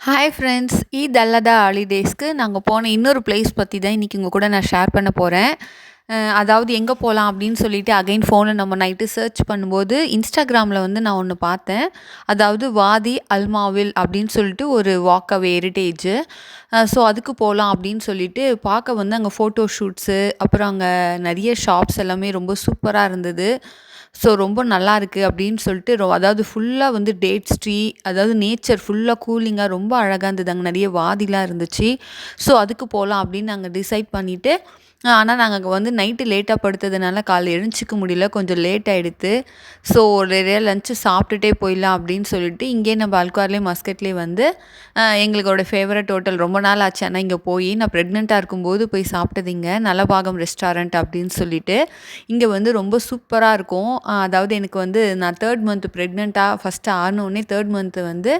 Hi friends! Eid அல்லதா ஹாலிடேஸ்க்கு நாங்க போன இன்னொரு பிளேஸ் பத்தி தான் இன்னைக்கு உங்க கூட நான் ஷேர் பண்ண போறேன். அதாவது எங்க போலாம் அப்படின்னு சொல்லிட்டு அகைன் ஃபோன்ல நம்ம நைட்டு சர்ச் பண்ணும்போது, இன்ஸ்டாகிராம்ல வந்து நான் ஒண்ணு பார்த்தேன். அதாவது வாதி அல்மாவில் அப்படின்னு சொல்லிட்டு ஒரு வாக் அவே ஹெரிடேஜு. ஸோ அதுக்கு போலாம் அப்படின்னு சொல்லிட்டு பார்க்க வந்து அங்க ஃபோட்டோ ஷூட்ஸு, அப்புறம் அங்க நெறைய ஷாப்ஸ் எல்லாமே ரொம்ப சூப்பரா இருந்தது. ஸோ ரொம்ப நல்லாயிருக்கு அப்படின்னு சொல்லிட்டு அதாவது ஃபுல்லா வந்து டேட்ஸ் ட்ரீ, அதாவது நேச்சர் ஃபுல்லா கூலிங்கா ரொம்ப அழகா இருந்தது. அங்க நெறைய வாதிலாம் இருந்துச்சு. ஸோ அதுக்கு போலாம் அப்படின்னு நாங்க டிசைட் பண்ணிட்டு, ஆனா நாங்க அங்க வந்து நைட்டு லேட்டா படுத்ததுனால காலைல எழுந்திரிச்சிக்க முடியல. கொஞ்சம் லேட் ஆயிடுத்து. ஸோ ஒரேடியா லஞ்ச் சாப்பிட்டுட்டே போயிடலாம் அப்படின்னு சொல்லிட்டு, இங்கேயே நம்ம அல்கார்லேயே மஸ்கட்லேயே வந்து எங்களோட ஃபேவரட் ஹோட்டல் ரொம்ப நாள் ஆச்சு. ஆனா இங்க போயி நான் ப்ரெக்னென்ட்டா இருக்கும்போது போய் சாப்பிட்டது இங்க. நலபாகம் ரெஸ்டாரண்ட் அப்படின்னு சொல்லிட்டு. இங்க வந்து ரொம்ப சூப்பரா இருக்கும். அதாவது எனக்கு வந்து நான் 3 மந்த் ப்ரெக்னென்ட்டா ஃபர்ஸ்ட்டு ஆனோனே 3 மந்த் வந்து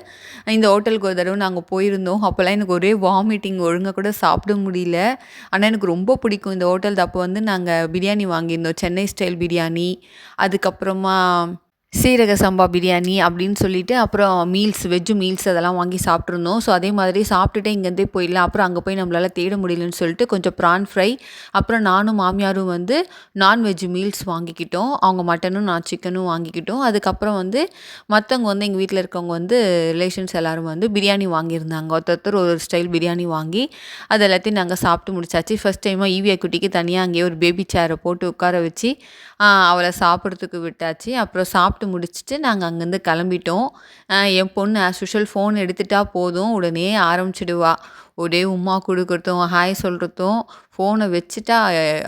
இந்த ஹோட்டலுக்கு ஒரு தடவ நாங்க போயிருந்தோம். அப்போலாம் எனக்கு ஒரே வாமிட்டிங், ஒழுங்கா கூட சாப்பிட முடியல. ஆனா எனக்கு ரொம்ப பிடிக்கும் இந்த ஹோட்டல். அப்போ வந்து நாங்க பிரியாணி வாங்கியிருந்தோம். சென்னை ஸ்டைல் பிரியாணி. அதுக்கப்புறமா சீரக சம்பா பிரியாணி அப்படின்னு சொல்லிட்டு, அப்புறம் வெஜ் மீல்ஸ் அதெல்லாம் வாங்கி சாப்பிட்டுருந்தோம். ஸோ அதே மாதிரி சாப்பிட்டுட்டே இங்கேருந்தே போயிடலாம். அப்புறம் அங்க போய் நம்மளால தேட முடியலன்னு சொல்லிட்டு கொஞ்சம் ப்ரான் ஃப்ரை, அப்புறம் நானும் மாமியாரும் வந்து நான்வெஜ் மீல்ஸ் வாங்கிக்கிட்டோம். அவங்க மட்டனும், நான் சிக்கனும் வாங்கிக்கிட்டோம். அதுக்கப்புறம் வந்து மத்தவங்க வந்து எங்க வீட்ல இருக்கவங்க வந்து ரிலேஷன்ஸ் எல்லாரும் வந்து பிரியாணி வாங்கியிருந்தாங்க. ஒருத்தர் ஒரு ஸ்டைல் பிரியாணி வாங்கி, அது எல்லாத்தையும் நாங்க சாப்பிட்டு முடிச்சாச்சு. ஃபர்ஸ்ட் டைமா ஈவியா குட்டிக்கு தனியா அங்கேயே ஒரு பேபி சேர போட்டு உட்கார வச்சு, அவள சாப்பிட்றதுக்கு விட்டாச்சு. அப்புறம் சாப்பிட்டு முடிச்சுட்டு நாங்க அங்கேருந்து கிளம்பிட்டோம். என் பொண்ணு ஆஸ் யூசுவல் ஃபோன் எடுத்துட்டா போதும், உடனே ஆரம்பிச்சுடுவா. ஒரே உம்மா குடுக்குறதும், ஹாய் சொல்றதும், ஃபோன வச்சுட்டா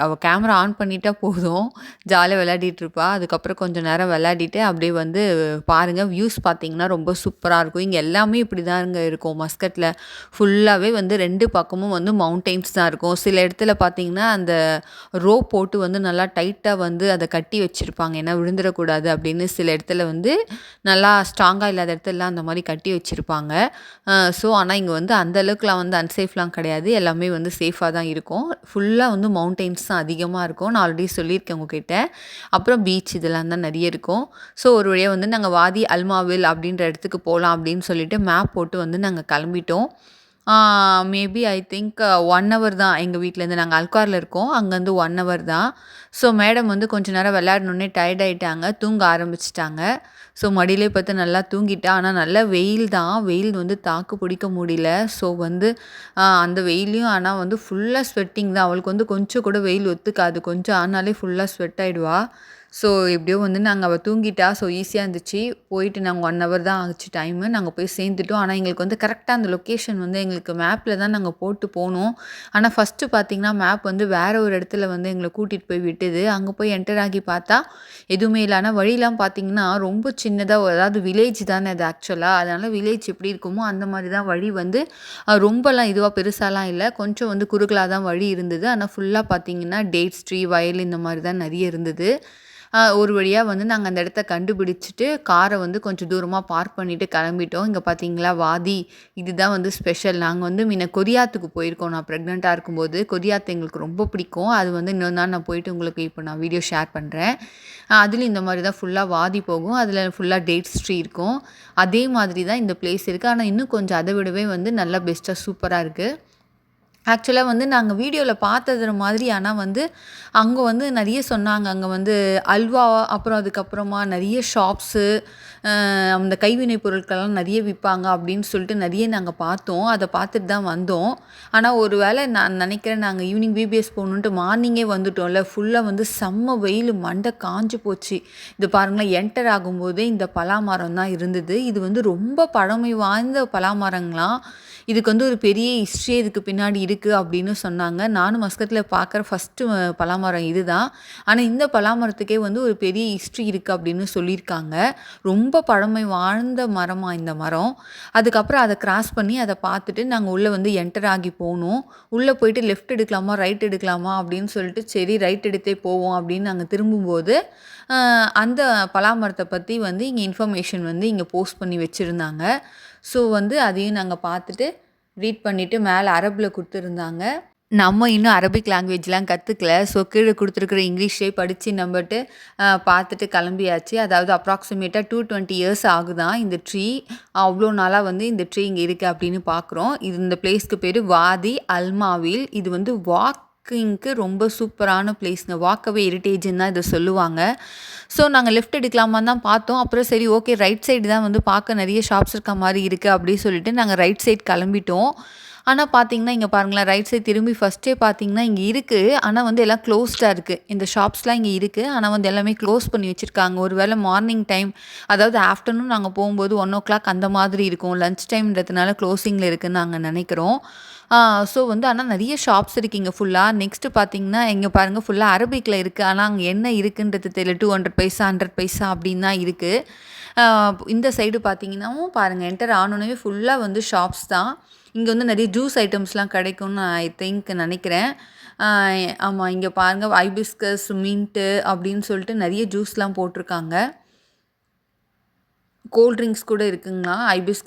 அவ கேமரா ஆன் பண்ணிட்டா போதும், ஜாலியா விளையாடிட்டு இருப்பா. அதுக்கப்புறம் கொஞ்சம் நேரம் விளையாடிட்டு அப்படியே வந்து பாருங்க, வியூஸ் பார்த்தீங்கன்னா ரொம்ப சூப்பரா இருக்கும். இங்க எல்லாமே இப்படிதாங்க இருக்கும் மஸ்கட்ல. ஃபுல்லாவே வந்து 2 பக்கமும் வந்து மவுண்டெயின்ஸ் தான் இருக்கும். சில இடத்துல பார்த்தீங்கன்னா, அந்த ரோப் போட்டு வந்து நல்லா டைட்டா வந்து அத கட்டி வச்சிருப்பாங்க. ஏன்னா விழுந்துறக்கூடாது அப்படின்னு. சில இடத்துல வந்து நல்லா ஸ்ட்ராங்கா இல்லாத இடத்துலலாம் அந்த மாரி கட்டி வச்சிருப்பாங்க. ஸோ ஆனா இங்க வந்து அந்த அளவுக்குலாம் வந்து அன்சேஃப்லாம் கிடையாது. எல்லாமே வந்து சேஃபா தான் இருக்கும். ஃபுல்லா வந்து மவுண்டெயின்ஸ் தான் அதிகமா இருக்கும். நான் ஆல்ரெடி சொல்லியிருக்கேன் உங்ககிட்ட. அப்புறம் பீச் இதெல்லாம் தான் நெறைய இருக்கும். ஸோ ஒரு வழியா வந்து நாங்க வாதி அல்மாவில் அப்படின்ற இடத்துக்கு போலாம் அப்படின்னு சொல்லிட்டு மேப் போட்டு வந்து நாங்க கிளம்பிட்டோம். ஆ மேபி ஐ திங்க் 1 ஹவர் தான் எங்க வீட்லேருந்து. நாங்க அல்கார்ல இருக்கோம். அங்கருந்து 1 ஹவர் தான். ஸோ மேடம் வந்து கொஞ்ச நேரம் விளையாடுனோனே டயர்ட் ஆயிட்டாங்க. தூங்க ஆரம்பிச்சுட்டாங்க. ஸோ மடியிலே படுத்து நல்லா தூங்கிட்டா. ஆனா நல்ல வெயில் தான். வெயில் வந்து தாக்கு பிடிக்க முடியல. ஸோ வந்து அந்த வெயில்லயும் ஆனா வந்து ஃபுல்லா ஸ்வெட்டிங் தான். அவளுக்கு வந்து கொஞ்சம் கூட வெயில் ஒத்துக்காது. கொஞ்சம் ஆனாலே ஃபுல்லா ஸ்வெட் ஆயிடுவா. ஸோ எப்படியோ வந்து அவ தூங்கிட்டா. ஸோ ஈஸியா இருந்துச்சு. போயிட்டு நாங்க 1 ஹவர் தான் ஆச்சு டைமு. நாங்க போய் சேர்ந்துட்டோம். ஆனா எங்களுக்கு வந்து கரெக்ட்டா அந்த லொக்கேஷன் வந்து எங்களுக்கு மேப்ல தான் நாங்க போட்டு போனோம். ஆனா ஃபர்ஸ்ட்டு பார்த்தீங்கன்னா, மேப் வந்து வேற ஒரு இடத்துல வந்து எங்கள கூட்டிட்டு போய் விட்டுது. அங்க போய் என்டர் ஆகி பார்த்தா, எதுவுமே இல்ல. ஆனா வழிலாம் பார்த்தீங்கன்னா, ரொம்ப சின்னதா அதாவது வில்லேஜ் தானே அது ஆக்சுவலா. அதனால வில்லேஜ் எப்படி இருக்குமோ, அந்த மாரி தான் வழி வந்து ரொம்பலாம் இதுவா பெருசாலாம் இல்ல. கொஞ்சம் வந்து குறுகலா தான் வழி இருந்தது. ஆனா ஃபுல்லா பார்த்தீங்கன்னா, டேட்ஸ் ட்ரீ, வயல் இந்த மாரி தான் நெறைய இருந்தது. ஒரு வழியா வந்து நாங்க அந்த இடத்த கண்டுபிடிச்சுட்டு, கார வந்து கொஞ்சம் தூரமா பார்க் பண்ணிட்டு கிளம்பிட்டோம். இங்க பார்த்தீங்களா வாதி, இதுதான் வந்து ஸ்பெஷல். நாங்க வந்து முன்ன கொரியாத்துக்கு போயிருக்கோம். நான் பிரெக்னன்ட்டா இருக்கும்போது. கொரியாத் எங்களுக்கு ரொம்ப பிடிக்கும். அது வந்து இன்னொரு நாள் நான் போயிட்டு உங்களுக்கு இப்போ நான் வீடியோ ஷேர் பண்றேன். அதுலயும் இந்த மாரி தான் ஃபுல்லா வாதி போகும். அதுல ஃபுல்லா டேட்ஸ் ட்ரீ இருக்கும். அதே மாதிரி தான் இந்த பிளேஸ் இருக்கு. ஆனா இன்னும் கொஞ்சம் அத விடவே வந்து நல்லா பெஸ்ட்டா சூப்பரா இருக்கு. ஆக்சுவலா வந்து நாங்க வீடியோல பார்த்தது மாதிரி, ஆனா வந்து அங்க வந்து நெறைய சொன்னாங்க. அங்க வந்து அல்வா, அப்புறம் அதுக்கப்புறமா நெறைய ஷாப்ஸு, அந்த கைவினை பொருட்கள்லாம் நெறைய விப்பாங்க அப்படின்னு சொல்லிட்டு நெறைய நாங்க பார்த்தோம். அத பார்த்துட்டு தான் வந்தோம். ஆனா ஒரு வேள நான் நெனைக்கிறேன், நாங்க ஈவினிங் பிபிஎஸ் போகணுன்ட்டு மார்னிங்கே வந்துட்டோம்ல. ஃபுல்லா வந்து செம்ம வெயிலு, மண்டை காஞ்சு போச்சு. இது பாருங்களேன், என்டர் ஆகும்போதே இந்த பலாமரம் தான் இருந்தது. இது வந்து ரொம்ப பழமை வாய்ந்த பலாமரங்களாம். இதுக்கு வந்து ஒரு பெரிய ஹிஸ்ட்ரியே இதுக்கு பின்னாடி இருக்கு அப்படின்னு சொன்னாங்க. நானும் மஸ்கட்ல பார்க்குற ஃபர்ஸ்ட்டு பலாமரம் இதுதான். ஆனா இந்த பலாமரத்துக்கே வந்து ஒரு பெரிய ஹிஸ்ட்ரி இருக்கு அப்படின்னு சொல்லியிருக்காங்க. ரொம்ப பழமை வாழ்ந்த மரமா இந்த மரம். அதுக்கப்புறம் அத கிராஸ் பண்ணி அத பார்த்துட்டு நாங்க உள்ள வந்து என்டர் ஆகி போனோம். உள்ள போயிட்டு லெஃப்ட் எடுக்கலாமா, ரைட் எடுக்கலாமா அப்படின்னு சொல்லிட்டு, சரி ரைட் எடுத்தே போவோம் அப்படின்னு நாங்க திரும்பும்போது, அ அந்த பலாமரத்த பத்தி வந்து இங்க இன்ஃபர்மேஷன் வந்து இங்க போஸ்ட் பண்ணி வச்சிருந்தாங்க. ஸோ வந்து அதையும் நாங்க பார்த்துட்டு, ரீட் பண்ணிட்டு மேல அரபுல குடுத்துருந்தாங்க. நம்ம இன்னும் அரபிக் லாங்குவேஜ்லாம் கத்துக்கல. ஸோ கீழ குடுத்துருக்கிற இங்கிலீஷே படிச்சு நம்பட்டு பார்த்துட்டு கிளம்பியாச்சு. அதாவது அப்ராக்ஸிமேட்டா 220 இயர்ஸ் ஆகுதாம் இந்த ட்ரீ. அவ்ளோ நாளா வந்து இந்த ட்ரீ இங்க இருக்கு அப்படின்னு பார்க்குறோம். இது இந்த பிளேஸ்க்கு பேரு வாதி அல்மாவில். இது வந்து வாக்கிங்க்கு ரொம்ப சூப்பரான பிளேஸ்ங்க. வாக்கவே ஹெரிடேஜ்ன்னு தான் இத சொல்லுவாங்க. ஸோ நாங்க லெஃப்ட் எடுக்கலாமான்னு தான் பார்த்தோம். அப்புறம் சரி ஓகே ரைட் சைடு தான் வந்து பார்க்க நெறைய ஷாப்ஸ் இருக்க மாரி இருக்கு அப்படின்னு சொல்லிட்டு நாங்க ரைட் சைட் கிளம்பிட்டோம். ஆனா பார்த்தீங்கன்னா, இங்க பாருங்களேன் ரைட் சைட் திரும்பி ஃபர்ஸ்ட்டே பார்த்தீங்கன்னா, இங்க இருக்கு. ஆனா வந்து எல்லாம் க்ளோஸ்டா இருக்கு. இந்த ஷாப்ஸ்லாம் இங்க இருக்கு. ஆனா வந்து எல்லாமே க்ளோஸ் பண்ணி வச்சிருக்காங்க. ஒரு வேள மார்னிங் டைம் அதாவது ஆஃப்டர்நூன் நாங்க போம்போது 1:00 அந்த மாதிரி இருக்கும். லஞ்ச் டைம்ன்றதுனால க்ளோசிங்ல இருக்குன்னு நாங்க நெனைக்கிறோம். ஆ ஸோ வந்து ஆனா நெறைய ஷாப்ஸ் இருக்கு இங்க ஃபுல்லா. நெக்ஸ்ட் பார்த்தீங்கன்னா, இங்க பாருங்க ஃபுல்லா அரபிக்ல இருக்கு. ஆனா அங்க என்ன இருக்குன்றது தெரியல. 200 பைசா, 100 பைசா அப்படின்னு தான் இருக்கு. ஆ இந்த சைடு பார்த்தீங்கன்னாவும் பாருங்க என்டர் ஆனோனவே ஃபுல்லா வந்து ஷாப்ஸ் தான். இங்க வந்து நெறைய ஜூஸ் ஐட்டம்ஸ்லாம் கிடைக்கும்னு ஐ திங்க் நெனைக்கிறேன். ஆ ஆமா இங்க பாருங்க ஹைபிஸ்கஸ், மின்ட்டு அப்படின்னு சொல்லிட்டு நெறைய ஜூஸ்லாம் போட்டிருக்காங்க. கோல்ட் ட்ரிங்க்ஸ் கூட இருக்குங்கண்ணா.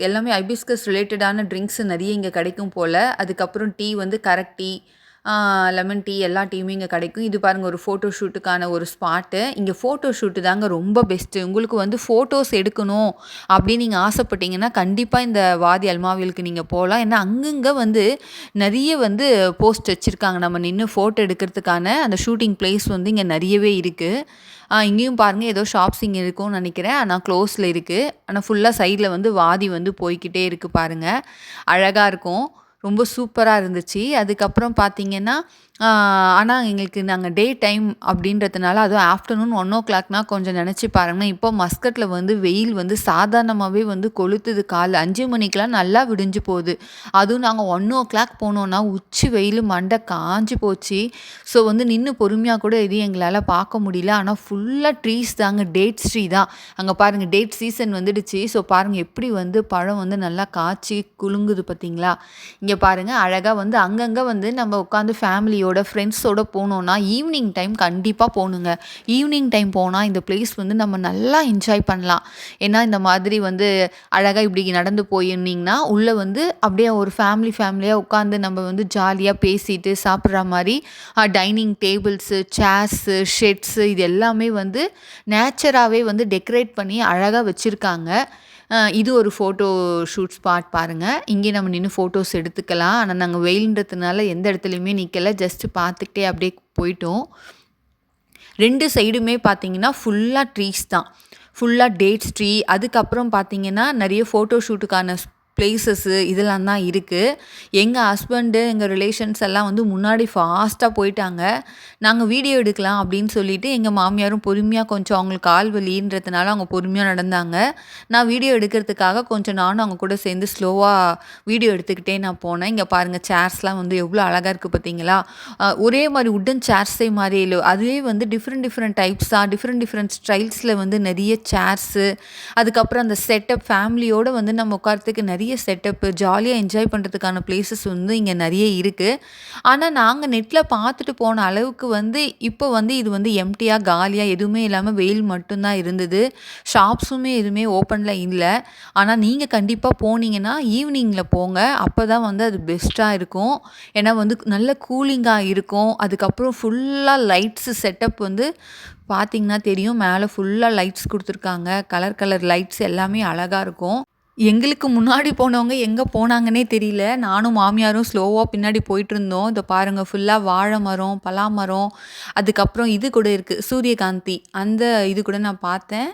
எல்லாமே ஹைபிஸ்கஸ் ரிலேட்டடான ட்ரிங்க்ஸ் நெறைய இங்க கிடைக்கும் போல. அதுக்கப்புறம் டீ வந்து கரெக்ட் டீ, ஆ லெமன் டீ எல்லா டீயுமே இங்க கிடைக்கும். இது பாருங்க ஒரு ஃபோட்டோ ஷூட்டுக்கான ஒரு ஸ்பாட்டு. இங்க ஃபோட்டோ ஷூட்டு தாங்க ரொம்ப பெஸ்ட்டு. உங்களுக்கு வந்து ஃபோட்டோஸ் எடுக்கணும் அப்படின்னு நீங்க ஆசைப்பட்டீங்கன்னா, கண்டிப்பா இந்த வாதி அல்மாவிலுக்கு நீங்க போலாம். ஏன்னா அங்கங்க வந்து நெறைய வந்து போஸ்ட் வச்சிருக்காங்க. நம்ம நின்னு ஃபோட்டோ எடுக்கிறதுக்கான அந்த ஷூட்டிங் பிளேஸ் வந்து இங்க நெறையவே இருக்கு. இங்கேயும் பாருங்க ஏதோ ஷாப்ஸ் இங்க இருக்கும்னு நெனைக்கிறேன். ஆனா க்ளோஸ்ல இருக்கு. ஆனா ஃபுல்லா சைட்ல வந்து வாதி வந்து போய்க்கிட்டே இருக்கு பாருங்க. அழகா இருக்கும். ரொம்ப சூப்பரா இருந்துச்சு. அதுக்கப்புறம் பார்த்தீங்கன்னா, ஆ ஆனா எங்களுக்கு நாங்க டே டைம் அப்படின்றதுனால அதுவும் ஆஃப்டர்நூன் 1:00னா கொஞ்சம் நெனச்சு பாருங்களேன். இப்போ மஸ்கட்ல வந்து வெயில் வந்து சாதாரணமாவே வந்து கொளுத்துது. காலைல 5 மணிக்கெல்லாம் நல்லா விடிஞ்சு போகுது. அதுவும் நாங்க 1:00 போனோம்னா உச்சி வெயிலு மண்டை காஞ்சு போச்சு. ஸோ வந்து நின்னு பொறுமையா கூட எதையும் எங்களால பார்க்க முடியல. ஆனா ஃபுல்லா ட்ரீஸ் தாங்க. டேட்ஸ் ட்ரீ தான். அங்க பாருங்க டேட் சீசன் வந்துடுச்சு. ஸோ பாருங்க எப்படி வந்து பழம் வந்து நல்லா காய்ச்சி குலுங்குது பார்த்தீங்களா? இங்க பாருங்க அழகா வந்து அங்கங்க வந்து நம்ம உட்காந்து ஃபேமிலியோட, ஃப்ரெண்ட்ஸோட போனோம்னா, ஈவினிங் டைம் கண்டிப்பா போணுங்க. ஈவினிங் டைம் போனா இந்த பிளேஸ் வந்து நம்ம நல்லா என்ஜாய் பண்ணலாம். ஏன்னா இந்த மாதிரி வந்து அழகா இப்படி நடந்து போயிருந்தீங்கன்னா, உள்ள வந்து அப்படியே ஒரு ஃபேமிலியா உட்காந்து நம்ம வந்து ஜாலியா பேசிட்டு சாப்பிடுற மாரி டைனிங் டேபிள்ஸு, சேர்ஸு, ஷெட்ஸு இது எல்லாமே வந்து நேச்சராவே வந்து டெக்கரேட் பண்ணி அழகா வச்சிருக்காங்க. இது ஒரு ஃபோட்டோ ஷூட் ஸ்பாட் பாருங்க. இங்கே நம்ம நின்னு ஃபோட்டோஸ் எடுத்துக்கலாம். ஆனா நாங்க வெயில்ன்றதுனால எந்த இடத்துலயுமே நிக்கல. ஜஸ்ட் பார்த்துக்கிட்டே அப்படியே போயிட்டோம். 2 சைடுமே பார்த்தீங்கன்னா, ஃபுல்லா ட்ரீஸ் தான். ஃபுல்லா டேட்ஸ் ட்ரீ. அதுக்கப்புறம் பார்த்தீங்கன்னா, நெறைய ஃபோட்டோ ஷூட்டுக்கான பிளேஸஸு இதெல்லாம் தான் இருக்கு. எங்க ஹஸ்பண்டு, எங்க ரிலேஷன்ஸ் எல்லாம் வந்து முன்னாடி ஃபாஸ்ட்டா போயிட்டாங்க. நாங்க வீடியோ எடுக்கலாம் அப்படின்னு சொல்லிட்டு, எங்க மாமியாரும் பொறுமையா கொஞ்சம் அவங்களுக்கு கால் வலின்றதுனால அவங்க பொறுமையா நடந்தாங்க. நான் வீடியோ எடுக்கிறதுக்காக கொஞ்சம் நானும் அவங்க கூட சேர்ந்து ஸ்லோவா வீடியோ எடுத்துக்கிட்டே நான் போனேன். இங்க பாருங்க சேர்ஸ்லாம் வந்து எவ்வளோ அழகா இருக்கு பார்த்தீங்களா? ஒரே மாரி வுட்டன் சேர்ஸே மாரி இல்ல. அதுவே வந்து டிஃப்ரெண்ட் டைப்ஸா, டிஃப்ரெண்ட் ஸ்டைல்ஸ்ல வந்து நெறைய சேர்ஸு, அதுக்கப்புறம் அந்த செட்டப் ஃபேமிலியோட வந்து நம்ம உட்கார்றதுக்கு நெறைய செட்டப்பு, ஜாலியா என்ஜாய் பண்றதுக்கான பிளேஸஸ் வந்து இங்க நெறைய இருக்கு. ஆனா, நாங்க நெட்ல பார்த்துட்டு போன அளவுக்கு வந்து இப்போ வந்து இது வந்து எம்ப்டியா, காலியா எதுவுமே இல்லாம வெயில் மட்டும் தான் இருந்தது. ஷாப்ஸுமே எதுவுமே ஓப்பன்ல இல்ல. ஆனா, நீங்க கண்டிப்பா போனீங்கன்னா, ஈவினிங்ல போங்க. அப்பதான் வந்து அது பெஸ்ட்டா இருக்கும். ஏன்னா வந்து நல்ல கூலிங்கா இருக்கும். அதுக்கப்புறம் ஃபுல்லா லைட்ஸு செட்டப் வந்து பார்த்தீங்கன்னா தெரியும். மேல ஃபுல்லா லைட்ஸ் குடுத்துருக்காங்க. கலர் லைட்ஸ் எல்லாமே அழகா இருக்கும். எங்களுக்கு முன்னாடி போனவங்க எங்க போனாங்கன்னே தெரியல. நானும் மாமியாரும் ஸ்லோவா பின்னாடி போயிட்டுருந்தோம். இத பாருங்க ஃபுல்லா வாழை மரம், பலாமரம், அதுக்கப்புறம் இது கூட இருக்கு. சூரியகாந்தி. அந்த இது கூட நான் பார்த்தேன்.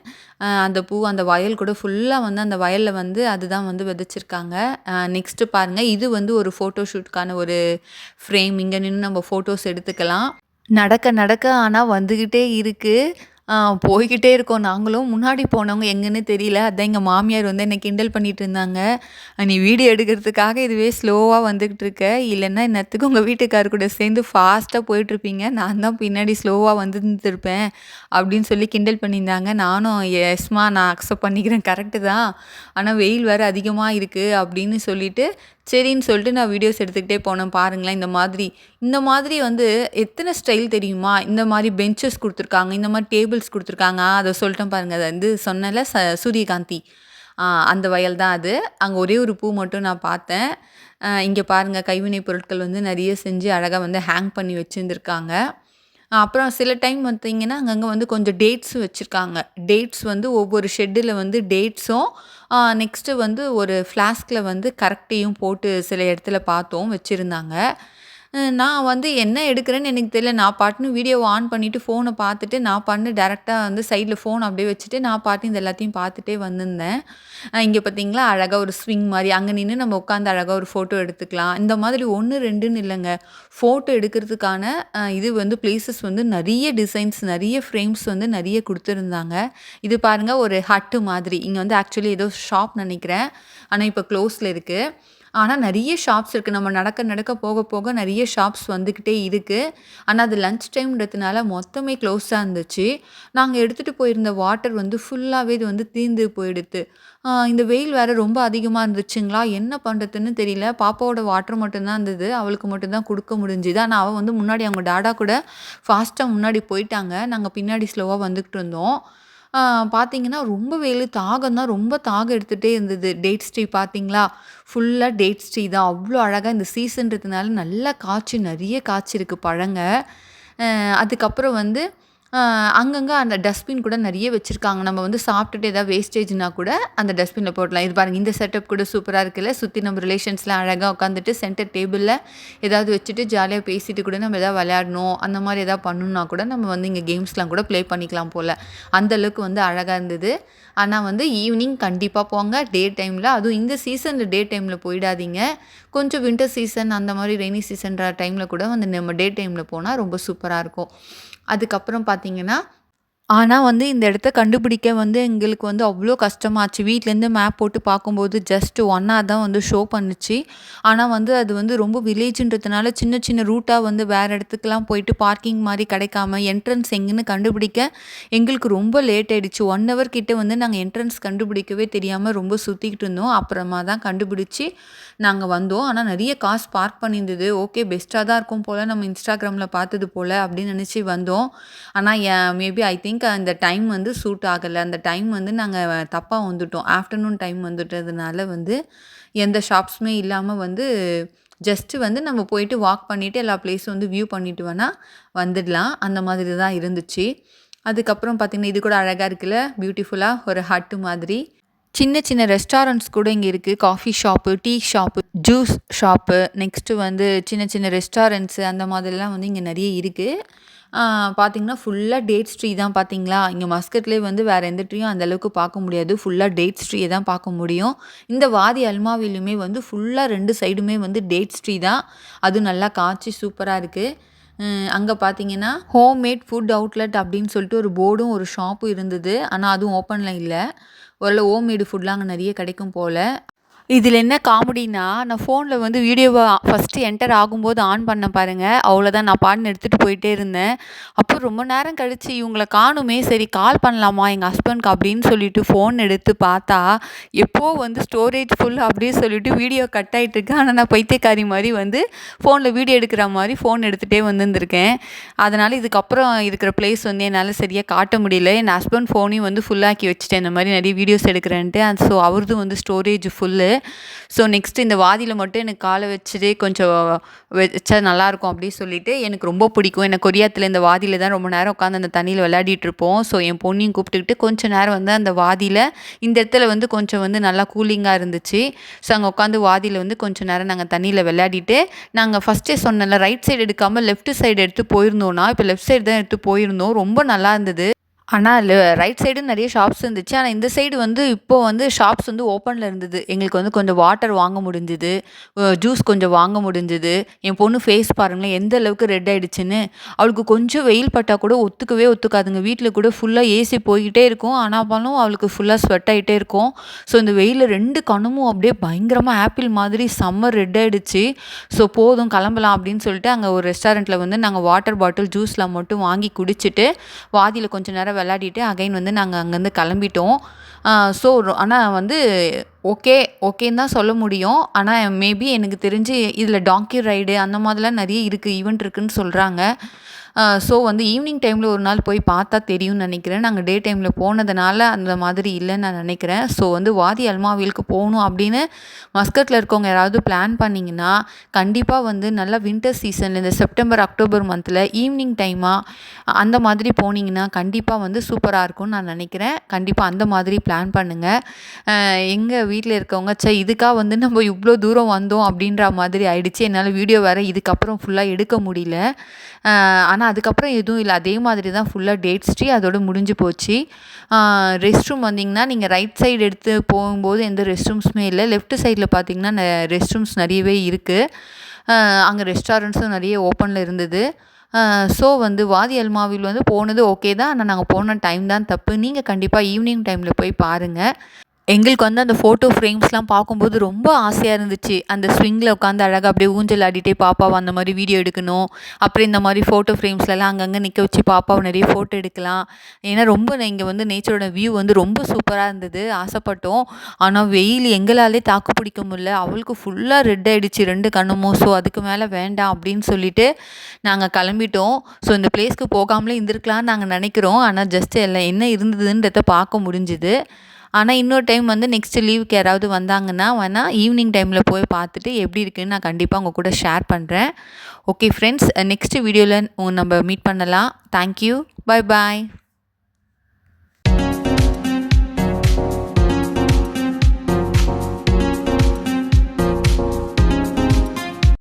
அந்த பூ, அந்த வயல் கூட ஃபுல்லா வந்து அந்த வயல்ல வந்து அதுதான் வந்து விதைச்சிருக்காங்க. நெக்ஸ்ட்டு பாருங்க, இது வந்து ஒரு ஃபோட்டோ ஷூட்க்கான ஒரு ஃப்ரேம். இங்க நின்னு நம்ம ஃபோட்டோஸ் எடுத்துக்கலாம். நடக்க ஆனா வந்துகிட்டே இருக்கு. ஆ போய்க்கிட்டே இருக்கோம் நாங்களும். முன்னாடி போனவங்க எங்கன்னு தெரியல. அதான் எங்க மாமியார் வந்து என்ன கிண்டல் பண்ணிட்டு இருந்தாங்க. "நீ வீடியோ எடுக்கிறதுக்காக இதுவே ஸ்லோவா வந்துகிட்டு இருக்க. இல்லன்னா இந்நேரத்துக்கு உங்க வீட்டுக்காரர் கூட சேர்ந்து ஃபாஸ்ட்டா போயிட்டுருப்பீங்க. நான் தான் பின்னாடி ஸ்லோவா வந்துருந்துருப்பேன்." அப்படின்னு சொல்லி கிண்டல் பண்ணியிருந்தாங்க. நானும் "எஸ்மா நான் அக்செப்ட் பண்ணிக்கிறேன். கரெக்ட்டு தான். ஆனா வெயில் வேற அதிகமா இருக்கு." அப்படின்னு சொல்லிட்டு சரின்னு சொல்லிட்டு நான் வீடியோஸ் எடுத்துக்கிட்டே போனேன். பாருங்களேன் இந்த மாதிரி வந்து எத்தனை ஸ்டைல் தெரியுமா? இந்த மாரி பெஞ்சஸ் குடுத்துருக்காங்க. இந்த மாரி டேபிள்ஸ் குடுத்துருக்காங்க. அத சொல்லிட்டேன் பாருங்க. அது வந்து சொன்னேன்ல சூரியகாந்தி. அந்த வயல் தான் அது. அங்கே ஒரே ஒரு பூ மட்டும் நான் பார்த்தேன். இங்கே பாருங்கள், கைவினை பொருட்கள் வந்து நிறைய செஞ்சு அழகாக வந்து ஹேங் பண்ணி வச்சுருந்துருக்காங்க. அப்புறம் சில டைம் பார்த்தீங்கன்னா அங்கங்கே வந்து கொஞ்சம் டேட்ஸ் வச்சுருக்காங்க. டேட்ஸ் வந்து ஒவ்வொரு ஷெட்டில் வந்து டேட்ஸும் நெக்ஸ்ட்டு வந்து ஒரு ஃப்ளாஸ்கில் வந்து கரெக்டையும் போட்டு சில இடத்துல பார்த்தோம் வச்சுருந்தாங்க. நான் வந்து என்ன எடுக்கிறேன்னு எனக்கு தெரியல. நான் பாட்டுன்னு வீடியோவ ஆன் பண்ணிட்டு ஃபோனை பார்த்துட்டு, நான் பாட்டுன்னு டேரெக்ட்டா வந்து சைடில் ஃபோன் அப்படியே வச்சுட்டு, நான் பாட்டுன்னு இது எல்லாத்தையும் பார்த்துட்டே வந்திருந்தேன். இங்கே பார்த்தீங்களா, அழகா ஒரு ஸ்விங் மாரி, அங்கே நின்னு நம்ம உட்காந்து அழகா ஒரு ஃபோட்டோ எடுத்துக்கலாம். இந்த மாதிரி 1, 2ன்னு இல்லங்க. ஃபோட்டோ எடுக்கிறதுக்கான இது வந்து பிளேஸஸ் வந்து நெறைய டிசைன்ஸ், நெறைய ஃப்ரேம்ஸ் வந்து நெறைய குடுத்துருந்தாங்க. இது பாருங்க, ஒரு ஹட்டு மாதிரி. இங்க வந்து ஆக்சுவலி ஏதோ ஷாப் நெனைக்கிறேன். ஆனா இப்ப க்ளோஸ்ல இருக்கு. ஆனா நெறைய ஷாப்ஸ் இருக்கு. நம்ம நடக்க நடக்க போக போக நெறைய ஷாப்ஸ் வந்துக்கிட்டே இருக்கு. ஆனா அது லஞ்ச் டைம்ன்றதுனால மொத்தமே க்ளோஸா இருந்துச்சு. நாங்க எடுத்துட்டு போயிருந்த வாட்டர் வந்து ஃபுல்லாவே இது வந்து தீர்ந்து போயிடுத்து. இந்த வெயில் வேற ரொம்ப அதிகமா இருந்துச்சுங்களா, என்ன பண்றதுன்னு தெரியல. பாப்பாவோட வாட்டர் மட்டும் தான் இருந்தது. அவளுக்கு மட்டும் தான் குடுக்க முடிஞ்சுது. ஆனா அவ வந்து முன்னாடி அவங்க டாடா கூட ஃபாஸ்ட்டா முன்னாடி போயிட்டாங்க. நாங்க பின்னாடி ஸ்லோவா வந்துகிட்டு இருந்தோம். ஆ பார்த்தீங்கன்னா, ரொம்ப வெயிலு, தாகம் தான் ரொம்ப தாகம் எடுத்துட்டே இருந்தது. டேட்ஸ் டீ பார்த்தீங்களா? ஃபுல்லா டேட்ஸ் டீ தான். அவ்ளோ அழகா இந்த சீசன்றதுனால நல்லா நெறைய காய்ச்சிருக்கு பழங்க. அதுக்கப்புறம் வந்து அங்கங்க அந்த டஸ்ட்பின் கூட நெறைய வச்சிருக்காங்க. நம்ம வந்து சாப்பிட்டுட்டு ஏதாவது வேஸ்டேஜ்னா கூட அந்த டஸ்ட்பின்ல போடலாம். இது பாருங்க, இந்த செட்டப் கூட சூப்பரா இருக்குல்ல. சுத்தி நம்ம ரிலேஷன்ஸ்லாம் அழகா உட்காந்துட்டு சென்டர் டேபிள்ல ஏதாவது வச்சுட்டு ஜாலியா பேசிட்டு கூட நம்ம ஏதாவது விளையாடணும், அந்த மாரி ஏதாவது பண்ணணும்னா கூட நம்ம வந்து இங்க கேம்ஸ்லாம் கூட ப்ளே பண்ணிக்கலாம் போல. அந்த அளவுக்கு வந்து அழகா இருந்தது. ஆனா வந்து ஈவினிங் கண்டிப்பா போங்க. டே டைம்ல, அதுவும் இந்த சீசன்ல டே டைம்ல போயிடாதீங்க. கொஞ்சம் வின்டர் சீசன் அந்த மாரி ரெய்னி சீசன்ற டைம்ல கூட வந்து நம்ம டே டைம்ல போனா ரொம்ப சூப்பரா இருக்கும். அதுக்கப்புறம் பார்த்தீங்கன்னா, ஆனா வந்து இந்த இடத்த கண்டுபிடிக்க வந்து எங்களுக்கு வந்து அவ்ளோ கஷ்டமாச்சு. வீட்லேருந்து மேப் போட்டு பார்க்கும்போது ஜஸ்ட் 1 ஹார் தான் வந்து ஷோ பண்ணுச்சு. ஆனா வந்து அது வந்து ரொம்ப வில்லேஜ்ன்றதுனால சின்ன சின்ன ரூட்டா வந்து வேற இடத்துக்குலாம் போயிட்டு பார்க்கிங் மாரி கிடைக்காம என்ட்ரன்ஸ் எங்கன்னு கண்டுபிடிக்க எங்களுக்கு ரொம்ப லேட் ஆயிடுச்சு. 1 ஹவர் கிட்ட வந்து நாங்க என்ட்ரன்ஸ் கண்டுபிடிக்கவே தெரியாம ரொம்ப சுத்திக்கிட்டு இருந்தோம். அப்புறமா தான் கண்டுபிடிச்சு நாங்க வந்தோம். ஆனா நெறைய கார்ஸ் பார்க் பண்ணியிருந்தது. ஓகே, பெஸ்ட்டா தான் இருக்கும் போல, நம்ம Instagramல பார்த்தது போல அப்படின்னு நினைச்சு வந்தோம். ஆனா மேபி ஐ திங்க் அந்த டைம் வந்து சூட் ஆகல. அந்த டைம் வந்து நாங்க தப்பா வந்துட்டோம். ஆஃப்டர்நூன் டைம் வந்துட்டதுனால வந்து எந்த ஷாப்ஸுமே இல்லாம வந்து ஜஸ்ட் வந்து நம்ம போயிட்டு வாக் பண்ணிட்டு எல்லா பிளேஸும் வந்து வியூ பண்ணிட்டு வேணா வந்துடலாம். அந்த மாதிரி தான் இருந்துச்சு. அதுக்கப்புறம் பார்த்தீங்கன்னா, இது கூட அழகா இருக்குல்ல, பியூட்டிஃபுல்லா ஒரு ஹட் மாதிரி. சின்ன சின்ன ரெஸ்டாரண்ட்ஸ் கூட இங்க இருக்கு. Coffee shop, tea shop, juice shop, next வந்து சின்ன சின்ன ரெஸ்டாரண்ட்ஸு அந்த மாதிரிலாம் வந்து இங்க நெறைய இருக்கு. பார்த்தீங்கன்னா, ஃபுல்லா டேட்ஸ் ட்ரீ தான் பார்த்தீங்களா? இங்க மஸ்கட்லயே வந்து வேற எந்த ட்ரீயும் அந்த அளவுக்கு பார்க்க முடியாது. ஃபுல்லா டேட்ஸ் ட்ரீய தான் பார்க்க முடியும். இந்த வாதி அல்மாவிலுமே வந்து ஃபுல்லா 2 சைடுமே வந்து டேட்ஸ் ட்ரீ தான். அதுவும் நல்லா காய்ச்சி சூப்பரா இருக்கு. அங்க பார்த்தீங்கன்னா, ஹோம்மேட் ஃபுட் அவுட்லெட் அப்படின்னு சொல்லிட்டு ஒரு போர்டும், ஒரு ஷாப்பும் இருந்தது. ஆனா அதுவும் ஓப்பன்ல இல்ல. ஒருவேள ஹோம்மேடு ஃபுட்லாம் அங்க நெறைய கிடைக்கும் போல. இதில என்ன காமெடின்னா, நான் ஃபோன்ல வந்து வீடியோவ ஃபர்ஸ்ட்டு என்டர் ஆகும்போது ஆன் பண்ணேன் பாருங்க. அவ்வளோதான், நான் பாட்டுன்னு எடுத்துட்டு போயிட்டே இருந்தேன். அப்புறம் ரொம்ப நேரம் கழிச்சு இவங்கள காணுமே, சரி கால் பண்ணலாமா எங்க ஹஸ்பண்ட்க்கு அப்படின்னு சொல்லிட்டு ஃபோன் எடுத்து பார்த்தா, எப்போ வந்து ஸ்டோரேஜ் ஃபுல் அப்படியே சொல்லிட்டு வீடியோ கட் ஆயிட்டுருக்கு. ஆனா நான் பைத்தியக்காரி மாரி வந்து ஃபோன்ல வீடியோ எடுக்கிற மாரி ஃபோன் எடுத்துட்டே வந்துருந்துருக்கேன். அதனால இதுக்கப்புறம் இருக்கிற பிளேஸ் வந்து என்னால சரியா காட்ட முடியல. என் ஹஸ்பண்ட் ஃபோனையும் வந்து ஃபுல்லாக்கி வச்சுட்டேன். இந்த மாரி நெறைய வீடியோஸ் எடுக்கிறேன்ட்டு. ஸோ அவரதும் வந்து ஸ்டோரேஜ் ஃபுல்லு. ஸோ நெக்ஸ்ட்டு இந்த வாதியில மட்டும் எனக்கு கால வச்சுட்டு கொஞ்சம் வச்சா நல்லாயிருக்கும் அப்படின்னு சொல்லிட்டு, எனக்கு ரொம்ப பிடிக்கும். ஏன்னா கொரியாத்துல இந்த வாதியில தான் ரொம்ப நேரம் உட்காந்து அந்த தண்ணியில விளையாடிட்டுருப்போம். ஸோ என் பொண்ணையும் கூப்பிட்டுக்கிட்டு கொஞ்ச நேரம் வந்து அந்த வாதியில இந்த இடத்துல வந்து கொஞ்சம் வந்து நல்லா கூலிங்கா இருந்துச்சு. ஸோ அங்க உட்காந்து வாதியில வந்து கொஞ்ச நேரம் நாங்க தண்ணியில விளையாடிட்டு, நாங்க ஃபர்ஸ்ட்டே சொன்னேன்ல, ரைட் சைடு எடுக்காம லெஃப்ட் சைடு எடுத்து போயிருந்தோம்னா, இப்போ லெஃப்ட் சைடு தான் எடுத்து போயிருந்தோம். ரொம்ப நல்லா இருந்தது. ஆனா, ரைட் சைடு நெறைய ஷாப்ஸ் இருந்துச்சு. ஆனா, இந்த சைடு வந்து இப்போ வந்து ஷாப்ஸ் வந்து ஓப்பன்ல இருந்தது. எங்களுக்கு வந்து கொஞ்சம் வாட்டர் வாங்க முடிஞ்சது. ஜூஸ் கொஞ்சம் வாங்க முடிஞ்சது. என் பொண்ணு ஃபேஸ் பாருங்களேன், எந்த அளவுக்கு ரெட் ஆயிடுச்சுன்னு. அவளுக்கு கொஞ்சம் வெயில் பட்டா கூட ஒத்துக்கவே ஒத்துக்காதுங்க. வீட்ல கூட ஃபுல்லா ஏசி போய்க்கிட்டே இருக்கும். ஆனாலும் அவளுக்கு ஃபுல்லா ஸ்வெட் ஆயிட்டே இருக்கும். ஸோ, இந்த வெயில்ல 2 கண்ணும் அப்படியே பயங்கரமா ஆப்பிள் மாதிரி செம்ம ரெட் ஆயிடுச்சு. ஸோ, போதும் கிளம்பலாம் அப்படின்னு சொல்லிட்டு, அங்க ஒரு ரெஸ்டாரண்ட்ல வந்து நாங்க வாட்டர் பாட்டில், ஜூஸ்லாம் மட்டும் வாங்கி குடிச்சிட்டு, வாதியில கொஞ்ச நேரம் விளையாடிட்டு அகைன் வந்து நாங்க அங்கேருந்து கிளம்பிட்டோம். ஸோ ஆனா வந்து ஓகேன்னு தான் சொல்ல முடியும். ஆனா மேபி எனக்கு தெரிஞ்சு இதில டாங்கி ரைடு அந்த மாதிரிலாம் நெறைய இருக்கு. ஈவென்ட் இருக்குன்னு சொல்றாங்க. ஸோ வந்து ஈவினிங் டைமில் ஒரு நாள் போய் பார்த்தா தெரியும்னு நினைக்கிறேன். நாங்கள் டே டைமில் போனதுனால அந்த மாதிரி இல்லைன்னு நான் நினைக்கிறேன். ஸோ வந்து வாதி அல்மாவிலுக்கு போகணும் அப்படின்னு மஸ்கட்டில் இருக்கவங்க யாராவது பிளான் பண்ணிங்கன்னா கண்டிப்பாக வந்து நல்லா வின்டர் சீசனில் இந்த செப்டம்பர் அக்டோபர் மந்தில் ஈவினிங் டைமாக அந்த மாதிரி போனீங்கன்னா கண்டிப்பாக வந்து சூப்பராக இருக்கும்னு நான் நினைக்கிறேன். கண்டிப்பாக அந்த மாதிரி பிளான் பண்ணுங்கள். எங்கள் வீட்டில் இருக்கவங்க இதுக்காக வந்து நம்ம இவ்வளோ தூரம் வந்தோம் அப்படின்ற மாதிரி ஆயிடுச்சு. என்னால் வீடியோ வேறு இதுக்கப்புறம் ஃபுல்லாக எடுக்க முடியல. ஆனால் அதுக்கப்புறம் எதுவும் இல்லை. அதே மாதிரி தான் ஃபுல்லாக டேட் ஸ்ட்ரீ அதோட முடிஞ்சு போச்சு. ரெஸ்ட் ரூம் வந்தீங்கன்னா நீங்கள் ரைட் சைடு எடுத்து போகும்போது எந்த ரெஸ்ட் ரூம்ஸுமே இல்லை. லெஃப்ட் சைடில் பார்த்தீங்கன்னா ரெஸ்ட் ரூம்ஸ் நிறையவே இருக்குது. அங்கே ரெஸ்டாரண்ட்ஸும் நிறைய ஓப்பனில் இருந்தது. ஸோ வந்து வாதி அல்மாவில் வந்து போனது ஓகே தான். ஆனால் நாங்கள் போன டைம் தான் தப்பு. நீங்கள் கண்டிப்பாக ஈவினிங் டைமில் போய் பாருங்கள். எங்களுக்கு வந்து அந்த ஃபோட்டோ ஃப்ரேம்ஸ்லாம் பார்க்கும்போது ரொம்ப ஆசையாக இருந்துச்சு. அந்த ஸ்விங்கில் உட்காந்து அழகாக அப்படியே ஊஞ்சல் ஆடிட்டே பாப்பாவை அந்த மாதிரி வீடியோ எடுக்கணும். அப்புறம் இந்த மாதிரி ஃபோட்டோ ஃப்ரேம்ஸ்லலாம் அங்கங்கே நிற்க வச்சு பாப்பாவை நிறைய ஃபோட்டோ எடுக்கலாம். ஏன்னா ரொம்ப இங்கே வந்து நேச்சரோட வியூ வந்து ரொம்ப சூப்பராக இருந்தது. ஆசைப்பட்டோம். ஆனால் வெயில் எங்களாலே தாக்கு பிடிக்க முடியல. அவளுக்கு ஃபுல்லாக ரெட் ஆகிடுச்சு 2 கண்ணுமும். ஸோ அதுக்கு மேலே வேண்டாம் அப்படின்னு சொல்லிட்டு நாங்கள் கிளம்பிட்டோம். ஸோ இந்த பிளேஸ்க்கு போகாமலே இருந்திருக்கலாம்னு நாங்கள் நினைக்கிறோம். ஆனால் ஜஸ்ட் எல்லாம் என்ன இருந்ததுன்றத பார்க்க முடிஞ்சுது. ஆனால் இன்னொரு டைம் வந்து நெக்ஸ்ட் லீவுக்கு யாராவது வந்தாங்கன்னா வேணால் ஈவினிங் டைமில் போய் பார்த்துட்டு எப்படி இருக்குதுன்னு நான் கண்டிப்பாக உங்கள் கூட ஷேர் பண்ணுறேன். ஓகே ஃப்ரெண்ட்ஸ், நெக்ஸ்ட் வீடியோவில் நம்ம மீட் பண்ணலாம். தேங்க்யூ. Bye bye.